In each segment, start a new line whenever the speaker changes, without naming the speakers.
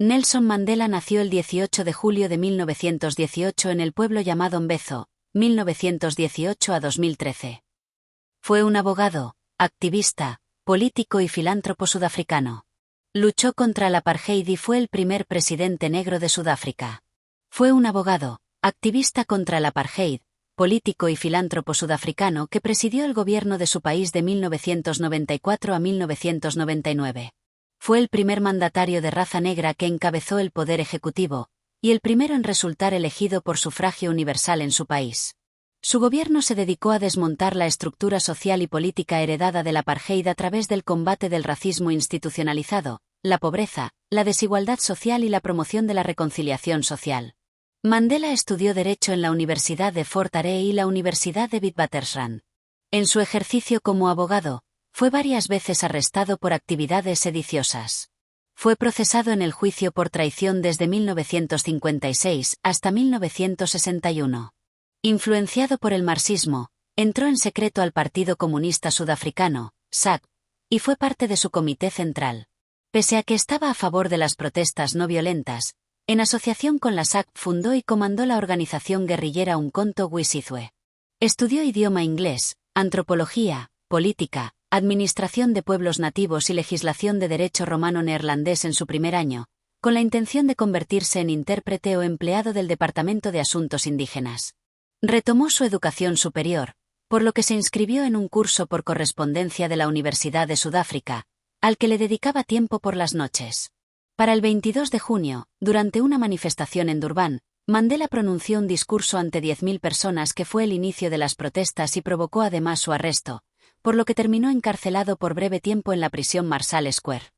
Nelson Mandela nació el 18 de julio de 1918 en el pueblo llamado Mvezo, 1918 a 2013. Fue un abogado, activista, político y filántropo sudafricano. Luchó contra el apartheid y fue el primer presidente negro de Sudáfrica. Fue un abogado, activista contra el apartheid, político y filántropo sudafricano que presidió el gobierno de su país de 1994 a 1999. Fue el primer mandatario de raza negra que encabezó el poder ejecutivo, y el primero en resultar elegido por sufragio universal en su país. Su gobierno se dedicó a desmontar la estructura social y política heredada del apartheid a través del combate del racismo institucionalizado, la pobreza, la desigualdad social y la promoción de la reconciliación social. Mandela estudió Derecho en la Universidad de Fort Hare y la Universidad de Witwatersrand. En su ejercicio como abogado, fue varias veces arrestado por actividades sediciosas. Fue procesado en el juicio por traición desde 1956 hasta 1961. Influenciado por el marxismo, entró en secreto al Partido Comunista Sudafricano, SAC, y fue parte de su comité central. Pese a que estaba a favor de las protestas no violentas, en asociación con la SAC fundó y comandó la organización guerrillera Umkhonto we Sizwe. Estudió idioma inglés, antropología, política, administración de pueblos nativos y legislación de derecho romano-neerlandés en su primer año, con la intención de convertirse en intérprete o empleado del Departamento de Asuntos Indígenas. Retomó su educación superior, por lo que se inscribió en un curso por correspondencia de la Universidad de Sudáfrica, al que le dedicaba tiempo por las noches. Para el 22 de junio, durante una manifestación en Durban, Mandela pronunció un discurso ante 10.000 personas que fue el inicio de las protestas y provocó además su arresto, por lo que terminó encarcelado por breve tiempo en la prisión Marshall Square.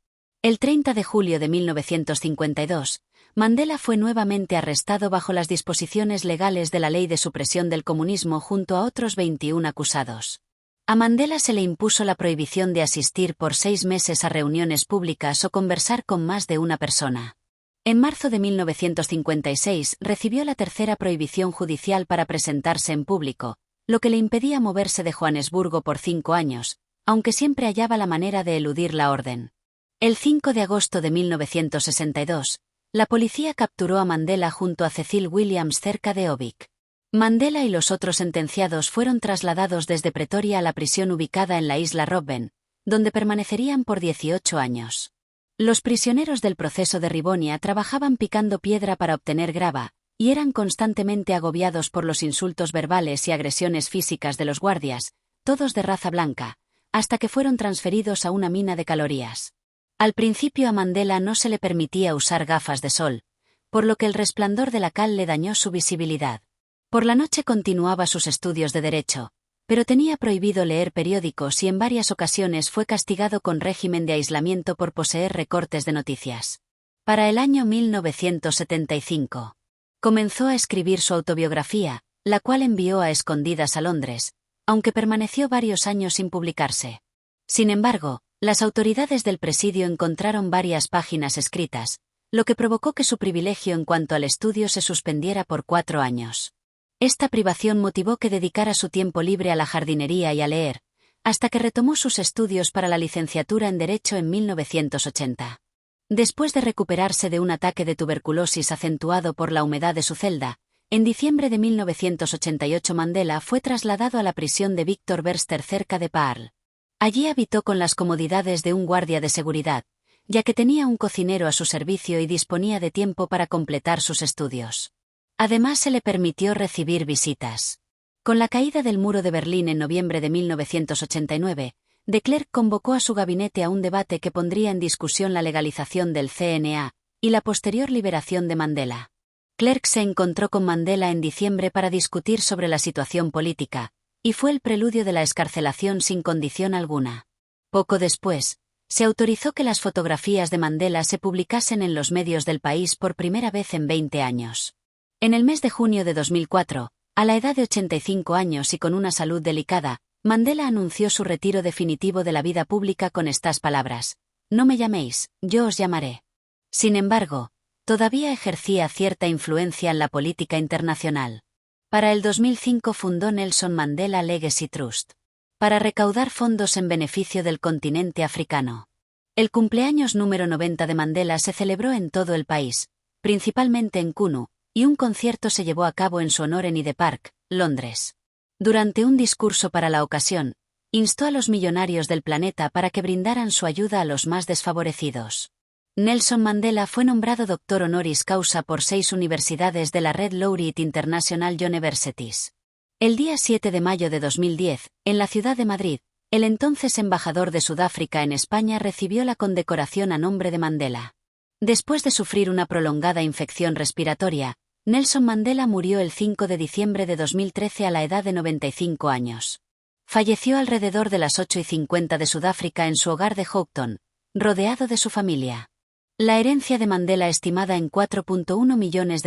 El 30 de julio de 1952, Mandela fue nuevamente arrestado bajo las disposiciones legales de la Ley de Supresión del Comunismo junto a otros 21 acusados. A Mandela se le impuso la prohibición de asistir por 6 meses a reuniones públicas o conversar con más de una persona. En marzo de 1956 recibió la tercera prohibición judicial para presentarse en público, lo que le impedía moverse de Johannesburgo por 5 años, aunque siempre hallaba la manera de eludir la orden. El 5 de agosto de 1962, la policía capturó a Mandela junto a Cecil Williams cerca de Obik. Mandela y los otros sentenciados fueron trasladados desde Pretoria a la prisión ubicada en la isla Robben, donde permanecerían por 18 años. Los prisioneros del proceso de Rivonia trabajaban picando piedra para obtener grava, y eran constantemente agobiados por los insultos verbales y agresiones físicas de los guardias, todos de raza blanca, hasta que fueron transferidos a una mina de calorías. Al principio a Mandela no se le permitía usar gafas de sol, por lo que el resplandor de la cal le dañó su visibilidad. Por la noche continuaba sus estudios de derecho, pero tenía prohibido leer periódicos y en varias ocasiones fue castigado con régimen de aislamiento por poseer recortes de noticias. Para el año 1975. Comenzó a escribir su autobiografía, la cual envió a escondidas a Londres, aunque permaneció varios años sin publicarse. Sin embargo, las autoridades del presidio encontraron varias páginas escritas, lo que provocó que su privilegio en cuanto al estudio se suspendiera por 4 años. Esta privación motivó que dedicara su tiempo libre a la jardinería y a leer, hasta que retomó sus estudios para la licenciatura en Derecho en 1980. Después de recuperarse de un ataque de tuberculosis acentuado por la humedad de su celda, en diciembre de 1988 Mandela fue trasladado a la prisión de Victor Verster cerca de Paarl. Allí habitó con las comodidades de un guardia de seguridad, ya que tenía un cocinero a su servicio y disponía de tiempo para completar sus estudios. Además se le permitió recibir visitas. Con la caída del muro de Berlín en noviembre de 1989, de Klerk convocó a su gabinete a un debate que pondría en discusión la legalización del CNA y la posterior liberación de Mandela. Klerk se encontró con Mandela en diciembre para discutir sobre la situación política, y fue el preludio de la excarcelación sin condición alguna. Poco después, se autorizó que las fotografías de Mandela se publicasen en los medios del país por primera vez en 20 años. En el mes de junio de 2004, a la edad de 85 años y con una salud delicada, Mandela anunció su retiro definitivo de la vida pública con estas palabras: «No me llaméis, yo os llamaré». Sin embargo, todavía ejercía cierta influencia en la política internacional. Para el 2005 fundó Nelson Mandela Legacy Trust, para recaudar fondos en beneficio del continente africano. El cumpleaños número 90 de Mandela se celebró en todo el país, principalmente en Kunu, y un concierto se llevó a cabo en su honor en Hyde Park, Londres. Durante un discurso para la ocasión, instó a los millonarios del planeta para que brindaran su ayuda a los más desfavorecidos. Nelson Mandela fue nombrado doctor honoris causa por 6 universidades de la red Laureate International Universities. El día 7 de mayo de 2010, en la ciudad de Madrid, el entonces embajador de Sudáfrica en España recibió la condecoración a nombre de Mandela. Después de sufrir una prolongada infección respiratoria, Nelson Mandela murió el 5 de diciembre de 2013 a la edad de 95 años. Falleció alrededor de las 8:50 de Sudáfrica en su hogar de Houghton, rodeado de su familia. La herencia de Mandela, estimada en $4.1 millones,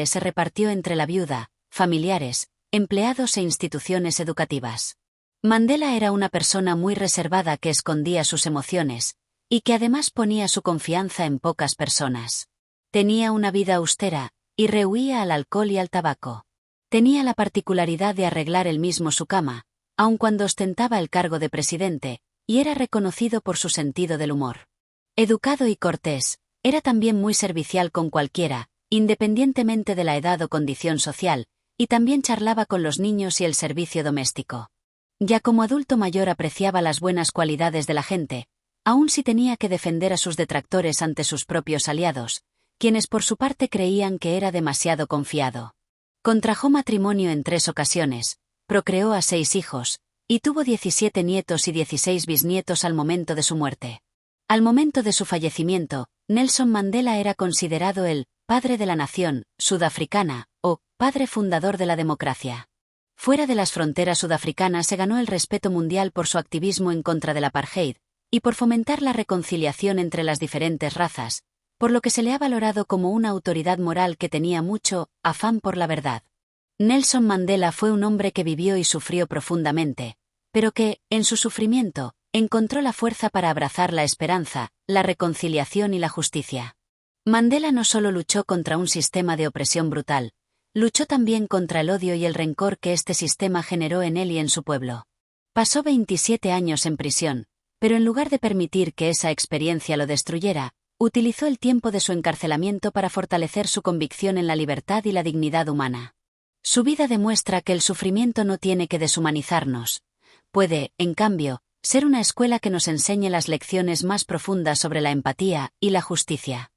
se repartió entre la viuda, familiares, empleados e instituciones educativas. Mandela era una persona muy reservada que escondía sus emociones, y que además ponía su confianza en pocas personas. Tenía una vida austera, y rehuía al alcohol y al tabaco. Tenía la particularidad de arreglar él mismo su cama, aun cuando ostentaba el cargo de presidente, y era reconocido por su sentido del humor. Educado y cortés, era también muy servicial con cualquiera, independientemente de la edad o condición social, y también charlaba con los niños y el servicio doméstico. Ya como adulto mayor apreciaba las buenas cualidades de la gente, aun si tenía que defender a sus detractores ante sus propios aliados, quienes por su parte creían que era demasiado confiado. Contrajo matrimonio en 3 ocasiones, procreó a 6 hijos, y tuvo 17 nietos y 16 bisnietos al momento de su muerte. Al momento de su fallecimiento, Nelson Mandela era considerado el «padre de la nación» sudafricana, o «padre fundador de la democracia». Fuera de las fronteras sudafricanas se ganó el respeto mundial por su activismo en contra del apartheid, y por fomentar la reconciliación entre las diferentes razas, por lo que se le ha valorado como una autoridad moral que tenía mucho afán por la verdad. Nelson Mandela fue un hombre que vivió y sufrió profundamente, pero que, en su sufrimiento, encontró la fuerza para abrazar la esperanza, la reconciliación y la justicia. Mandela no solo luchó contra un sistema de opresión brutal, luchó también contra el odio y el rencor que este sistema generó en él y en su pueblo. Pasó 27 años en prisión, pero en lugar de permitir que esa experiencia lo destruyera, utilizó el tiempo de su encarcelamiento para fortalecer su convicción en la libertad y la dignidad humana. Su vida demuestra que el sufrimiento no tiene que deshumanizarnos. Puede, en cambio, ser una escuela que nos enseñe las lecciones más profundas sobre la empatía y la justicia.